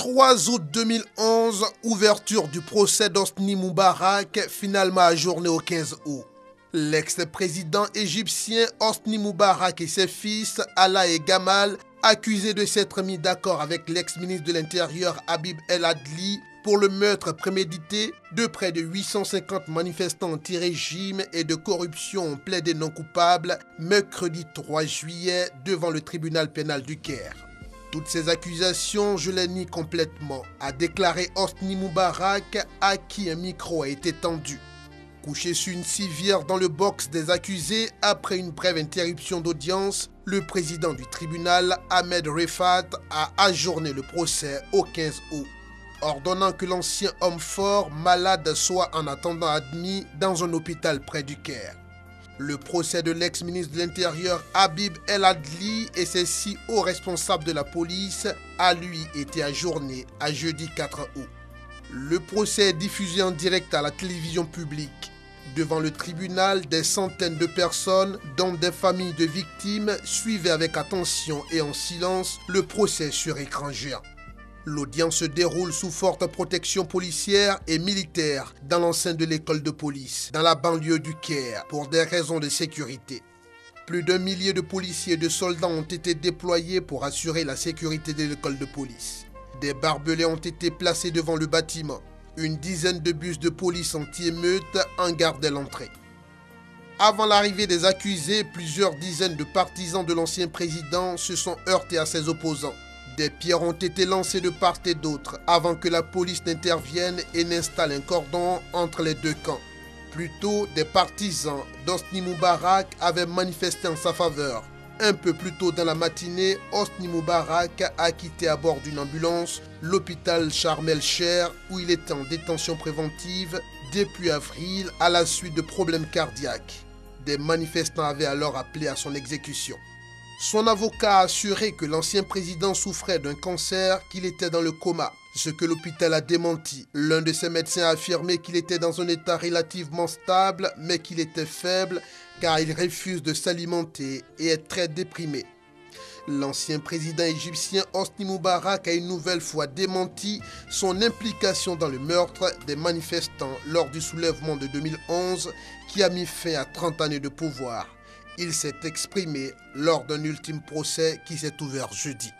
3 août 2011, ouverture du procès d'Hosni Moubarak, finalement ajourné au 15 août. L'ex-président égyptien Hosni Moubarak et ses fils, Alaa et Gamal, accusés de s'être mis d'accord avec l'ex-ministre de l'Intérieur Habib El Adly pour le meurtre prémédité de près de 850 manifestants anti-régime et de corruption plaidés non coupables, mercredi 3 juillet devant le tribunal pénal du Caire. Toutes ces accusations, je les nie complètement, a déclaré Hosni Moubarak, à qui un micro a été tendu. Couché sur une civière dans le box des accusés après une brève interruption d'audience, le président du tribunal, Ahmed Refat, a ajourné le procès au 15 août, ordonnant que l'ancien homme fort malade soit en attendant admis dans un hôpital près du Caire. Le procès de l'ex-ministre de l'Intérieur Habib El Adly et ses 6 hauts responsables de la police a lui été ajourné à jeudi 4 août. Le procès est diffusé en direct à la télévision publique. Devant le tribunal, des centaines de personnes, dont des familles de victimes, suivaient avec attention et en silence le procès sur écran géant. L'audience se déroule sous forte protection policière et militaire dans l'enceinte de l'école de police, dans la banlieue du Caire, pour des raisons de sécurité. Plus d'1 millier de policiers et de soldats ont été déployés pour assurer la sécurité de l'école de police. Des barbelés ont été placés devant le bâtiment. Une dizaine de bus de police anti-émeute en gardaient l'entrée. Avant l'arrivée des accusés, plusieurs dizaines de partisans de l'ancien président se sont heurtés à ses opposants. Des pierres ont été lancées de part et d'autre avant que la police n'intervienne et n'installe un cordon entre les deux camps. Plus tôt, des partisans d'Hosni Moubarak avaient manifesté en sa faveur. Un peu plus tôt dans la matinée, Hosni Moubarak a quitté à bord d'une ambulance l'hôpital Sharm el-Cheikh où il était en détention préventive depuis avril à la suite de problèmes cardiaques. Des manifestants avaient alors appelé à son exécution. Son avocat a assuré que l'ancien président souffrait d'un cancer, qu'il était dans le coma, ce que l'hôpital a démenti. L'un de ses médecins a affirmé qu'il était dans un état relativement stable, mais qu'il était faible car il refuse de s'alimenter et est très déprimé. L'ancien président égyptien Hosni Moubarak a une nouvelle fois démenti son implication dans le meurtre des manifestants lors du soulèvement de 2011 qui a mis fin à 30 années de pouvoir. Il s'est exprimé lors d'un ultime procès qui s'est ouvert jeudi.